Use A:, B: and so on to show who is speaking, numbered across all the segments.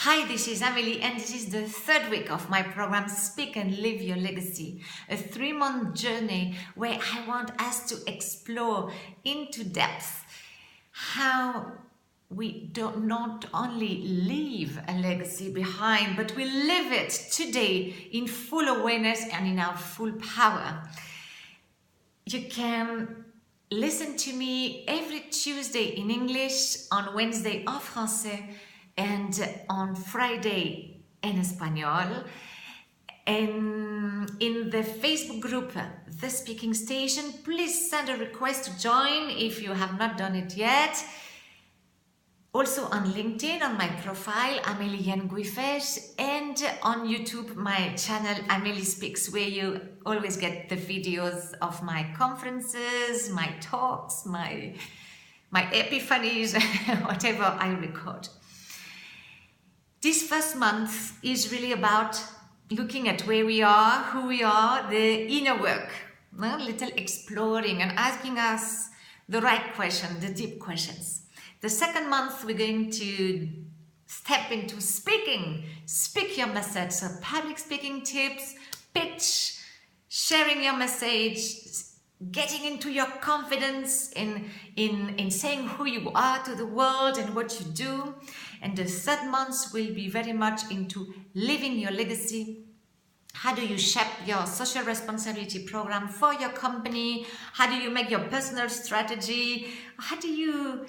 A: Hi, this is Amélie, and this is the third week of my program Speak and Live Your Legacy, a 3-month journey where I want us to explore into depth how we do not only leave a legacy behind, but we live it today in full awareness and in our full power. You can listen to me every Tuesday in English, on Wednesday en français, and on Friday en espagnol. And in the Facebook group, The Speaking Station, please send a request to join if you have not done it yet. Also on LinkedIn, on my profile, Amélie Nguifesh, and on YouTube, my channel, Amélie Speaks, where you always get the videos of my conferences, my talks, my epiphanies, whatever I record. This first month is really about looking at where we are, who we are, the inner work, a little exploring and asking us the right question, the deep questions. The second month, we're going to step into speaking, speak your message, so public speaking tips, pitch, sharing your message, getting into your confidence in saying who you are to the world and what you do. And the third month will be very much into living your legacy. How do you shape your social responsibility program for your company? How do you make your personal strategy? How do you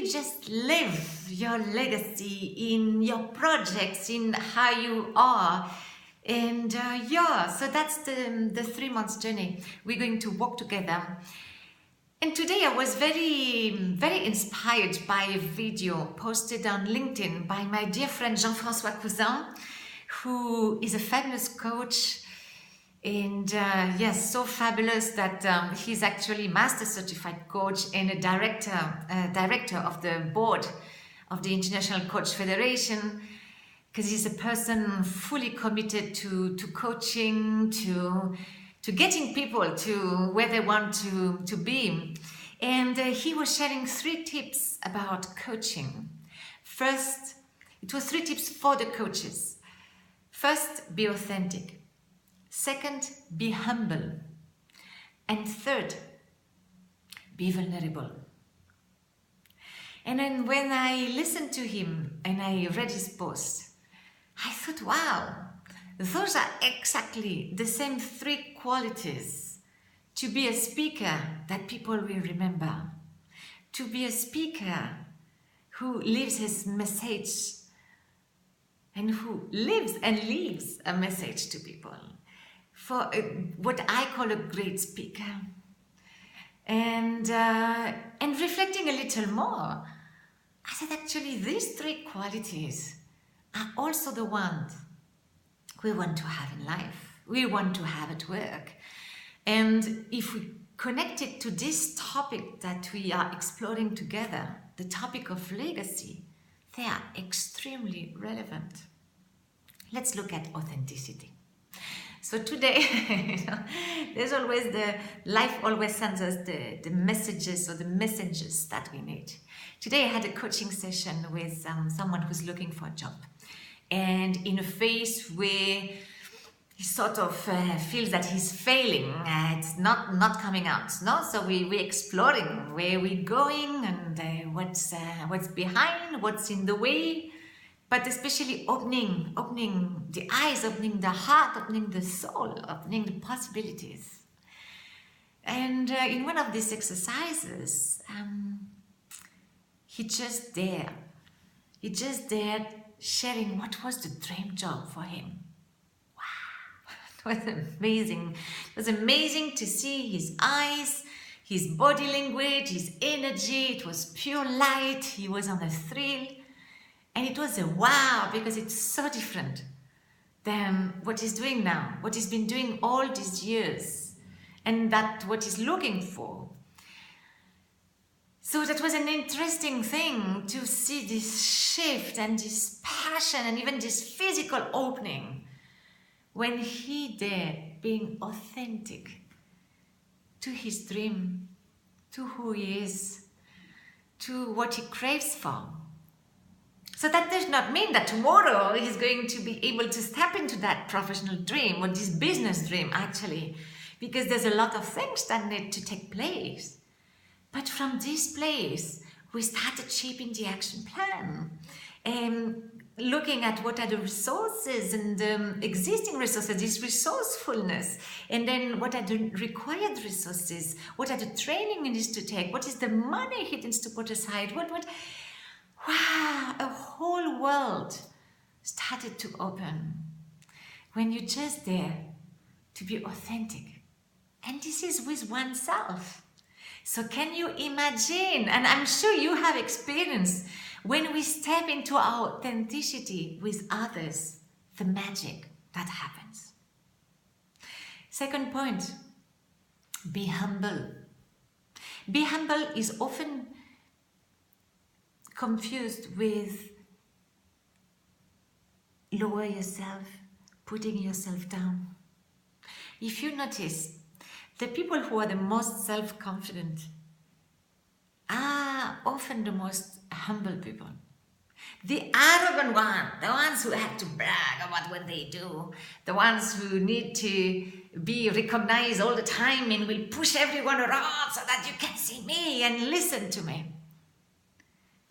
A: just live your legacy in your projects, in how you are? And so that's the 3 months journey. We're going to walk together. And today I was very, very inspired by a video posted on LinkedIn by my dear friend Jean-François Cousin, who is a fabulous coach. And yes, so fabulous that he's actually master certified coach and a director of the board of the International Coach Federation, because he's a person fully committed to coaching, to getting people to where they want to be. And he was sharing 3 tips about coaching. First, it was 3 tips for the coaches. First, be authentic. Second, be humble. And third, be vulnerable. And then when I listened to him and I read his post, I thought, wow, those are exactly the same 3 qualities to be a speaker that people will remember. To be a speaker who lives his message and who lives and leaves a message to people. For what I call a great speaker. And reflecting a little more, I said actually these 3 qualities are also the ones we want to have in life, we want to have at work. And if we connect it to this topic that we are exploring together, the topic of legacy, they are extremely relevant. Let's look at authenticity. So today, there's always life always sends us the messages or the messengers that we need. Today I had a coaching session with someone who's looking for a job. And in a phase where he sort of feels that he's failing, it's not coming out. No? So we're exploring where we're going and what's behind, what's in the way. But especially opening the eyes, opening the heart, opening the soul, opening the possibilities. And in one of these exercises, he just dared sharing what was the dream job for him. Wow, it was amazing. It was amazing to see his eyes, his body language, his energy. It was pure light. He was on a thrill. And it was a wow, because it's so different than what he's doing now, what he's been doing all these years, and that what he's looking for. So that was an interesting thing to see this shift and this passion and even this physical opening when he dared being authentic to his dream, to who he is, to what he craves for. So that does not mean that tomorrow he's going to be able to step into that professional dream or this business dream, actually, because there's a lot of things that need to take place. But from this place, we started shaping the action plan and looking at what are the resources and existing resources, this resourcefulness, and then what are the required resources, what are the training he needs to take, what is the money he needs to put aside, wow, a whole world started to open when you're just there to be authentic. And this is with oneself. So can you imagine, and I'm sure you have experienced, when we step into our authenticity with others, the magic that happens. Second point, be humble. Be humble is often confused with lower yourself, putting yourself down. If you notice, the people who are the most self-confident are often the most humble people. The arrogant ones, the ones who have to brag about what they do, the ones who need to be recognized all the time and will push everyone around so that you can see me and listen to me.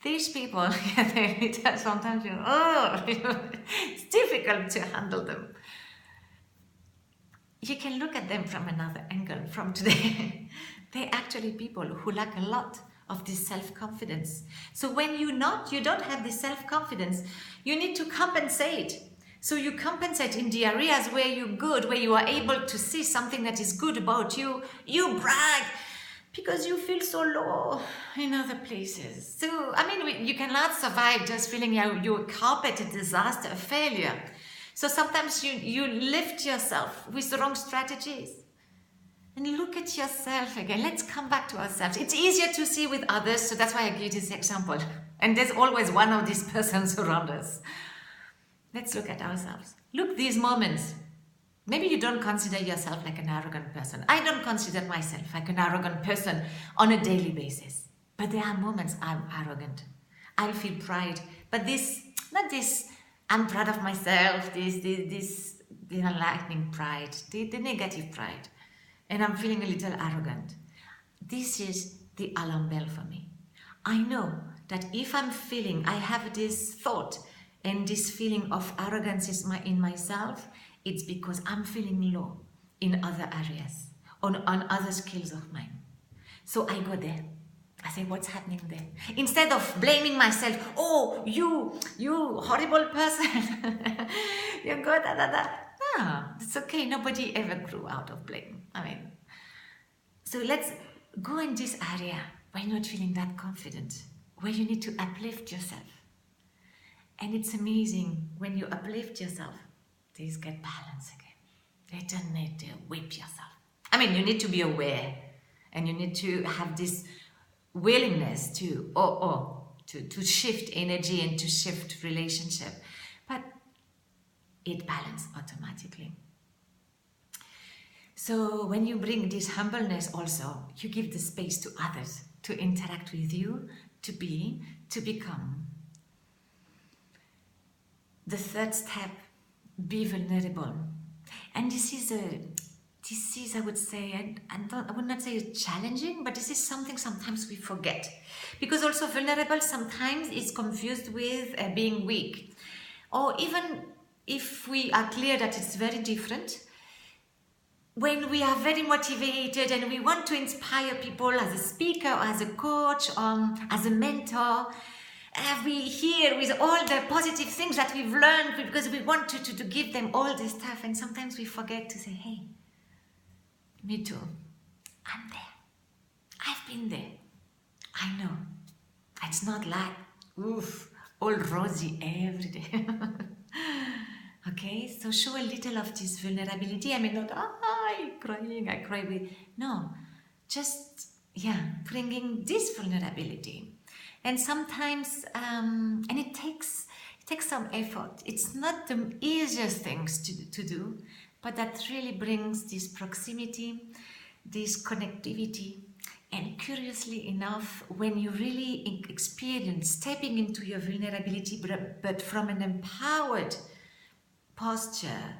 A: These people, sometimes it's difficult to handle them. You can look at them from another angle from today. They're actually people who lack a lot of this self-confidence. So when you don't have this self-confidence, you need to compensate. So you compensate in the areas where you're good, where you are able to see something that is good about you. You brag because you feel so low in other places. So, you cannot survive just feeling you're a carpet, a disaster, a failure. So sometimes you lift yourself with the wrong strategies. And look at yourself again. Let's come back to ourselves. It's easier to see with others, so that's why I give this example. And there's always one of these persons around us. Let's look at ourselves. Look, these moments. Maybe you don't consider yourself like an arrogant person. I don't consider myself like an arrogant person on a daily basis. But there are moments I'm arrogant. I feel pride. But not this, I'm proud of myself, this enlightening pride, the negative pride. And I'm feeling a little arrogant. This is the alarm bell for me. I know that if I'm feeling, I have this thought and this feeling of arrogance in myself, it's because I'm feeling low in other areas, on other skills of mine. So I go there. I say, what's happening there? Instead of blaming myself, oh, you horrible person. You go da. No, it's okay. Nobody ever grew out of blame. So let's go in this area where you're not feeling that confident, where you need to uplift yourself. And it's amazing when you uplift yourself, things get balanced again. You don't need to whip yourself. You need to be aware and you need to have this willingness to shift energy and to shift relationship. But it balances automatically. So when you bring this humbleness also, you give the space to others to interact with you, to become. The third step, be vulnerable. And this is, I would say, I would not say it's challenging, but this is something sometimes we forget. Because also vulnerable sometimes is confused with being weak. Or even if we are clear that it's very different, when we are very motivated and we want to inspire people as a speaker or as a coach or as a mentor, we hear with all the positive things that we've learned because we want to give them all this stuff, and sometimes we forget to say, hey, me too. I'm there. I've been there. I know. It's not like, all rosy every day. Okay, so show a little of this vulnerability. not, I cry with. No, just, bringing this vulnerability. And sometimes, and it takes some effort. It's not the easiest things to do, but that really brings this proximity, this connectivity, And curiously enough, when you really experience stepping into your vulnerability, but from an empowered posture,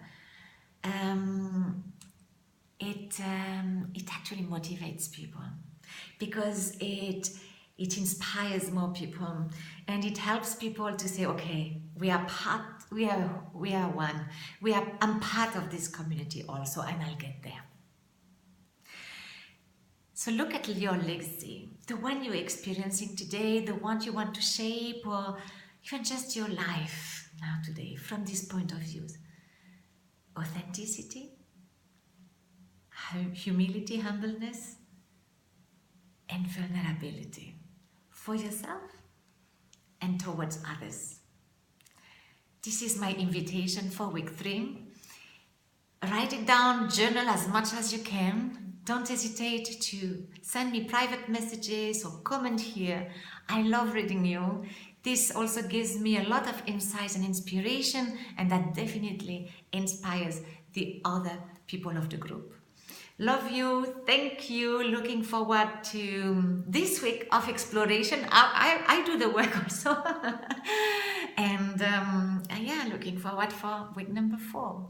A: it actually motivates people, because it inspires more people, and it helps people to say, okay, we are one, I'm part of this community also, and I'll get there. So look at your legacy, the one you're experiencing today, the one you want to shape, or even just your life now today from this point of view. Authenticity, humility, humbleness, and vulnerability for yourself and towards others. This is my invitation for week 3. Write it down, journal as much as you can. Don't hesitate to send me private messages or comment here. I love reading you. This also gives me a lot of insights and inspiration, and that definitely inspires the other people of the group. Love you, thank you, looking forward to this week of exploration. I do the work also. And yeah, looking forward for week number 4.